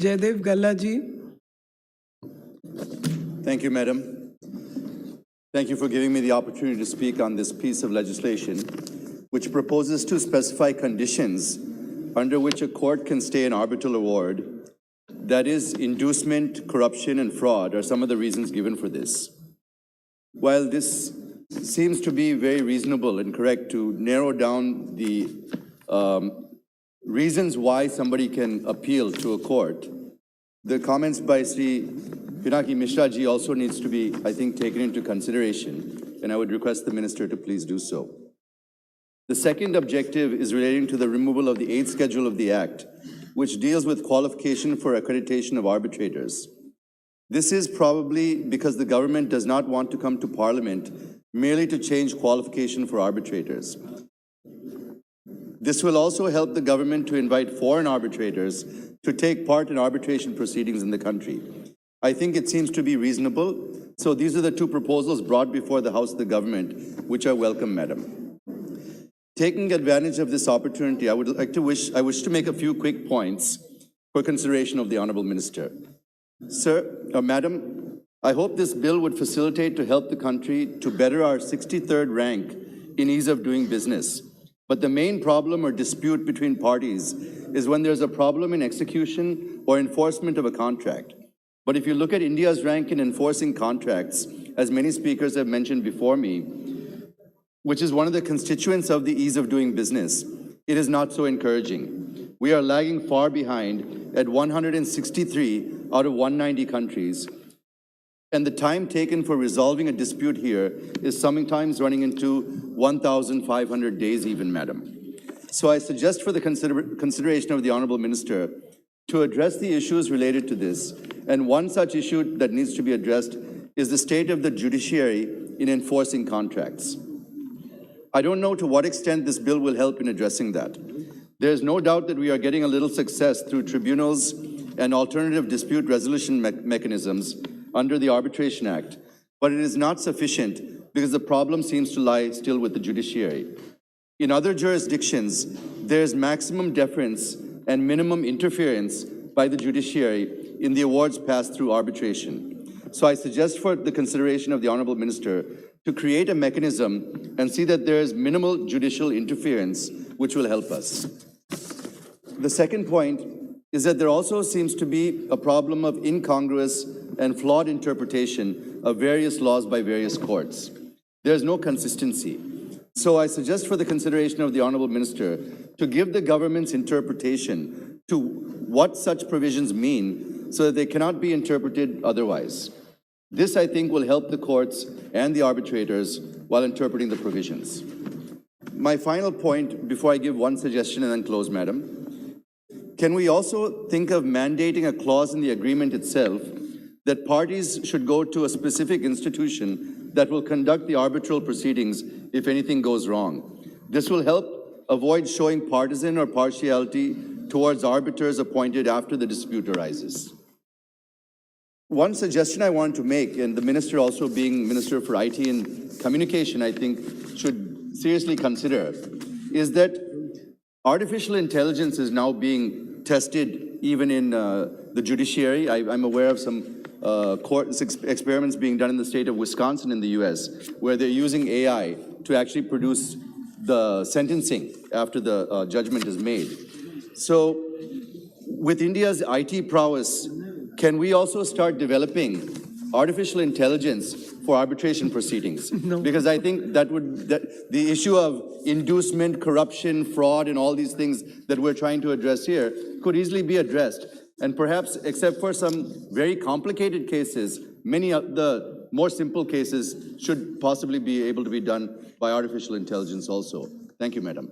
Jaidev Galla ji. Thank you, Madam. Thank you for giving me the opportunity to speak on this piece of legislation, which proposes to specify conditions under which a court can stay an arbitral award. That is, inducement, corruption, and fraud are some of the reasons given for this. While this seems to be very reasonable and correct to narrow down the reasons why somebody can appeal to a court, the comments by Sri Pinaki Mishra ji also needs to be, I think, taken into consideration, and I would request the Minister to please do so. The second objective is relating to the removal of the 8th schedule of the Act, which deals with qualification for accreditation of arbitrators. This is probably because the government does not want to come to Parliament merely to change qualification for arbitrators. This will also help the government to invite foreign arbitrators to take part in arbitration proceedings in the country. I think it seems to be reasonable. So these are the two proposals brought before the House of the Government, which I welcome, Madam. Taking advantage of this opportunity, I wish to make a few quick points for consideration of the Honourable Minister. Madam, I hope this bill would facilitate to help the country to better our 63rd rank in ease of doing business. But the main problem or dispute between parties is when there's a problem in execution or enforcement of a contract. But if you look at India's rank in enforcing contracts, as many speakers have mentioned before me, which is one of the constituents of the ease of doing business, it is not so encouraging. We are lagging far behind at 163 out of 190 countries. And the time taken for resolving a dispute here is sometimes running into 1,500 days even, Madam. So I suggest for the consideration of the Honourable Minister to address the issues related to this. And one such issue that needs to be addressed is the state of the judiciary in enforcing contracts. I don't know to what extent this bill will help in addressing that. There is no doubt that we are getting a little success through tribunals and alternative dispute resolution mechanisms under the Arbitration Act, but it is not sufficient because the problem seems to lie still with the judiciary. In other jurisdictions, there is maximum deference and minimum interference by the judiciary in the awards passed through arbitration. So I suggest for the consideration of the Honourable Minister to create a mechanism and see that there is minimal judicial interference, which will help us. The second point is that there also seems to be a problem of incongruous and flawed interpretation of various laws by various courts. There is no consistency. So I suggest for the consideration of the Honourable Minister to give the government's interpretation to what such provisions mean so that they cannot be interpreted otherwise. This, I think, will help the courts and the arbitrators while interpreting the provisions. My final point, before I give one suggestion and then close, Madam, can we also think of mandating a clause in the agreement itself that parties should go to a specific institution that will conduct the arbitral proceedings if anything goes wrong? This will help avoid showing partisan or partiality towards arbiters appointed after the dispute arises. One suggestion I want to make, and the Minister also being Minister for IT and Communication, I think should seriously consider, is that artificial intelligence is now being tested even in the judiciary. I'm aware of some court experiments being done in the state of Wisconsin in the US, where they're using AI to actually produce the sentencing after the judgment is made. So with India's IT prowess, can we also start developing artificial intelligence for arbitration proceedings? No. Because I think the issue of inducement, corruption, fraud, and all these things that we're trying to address here could easily be addressed. And perhaps, except for some very complicated cases, many of the more simple cases should possibly be able to be done by artificial intelligence also. Thank you, Madam.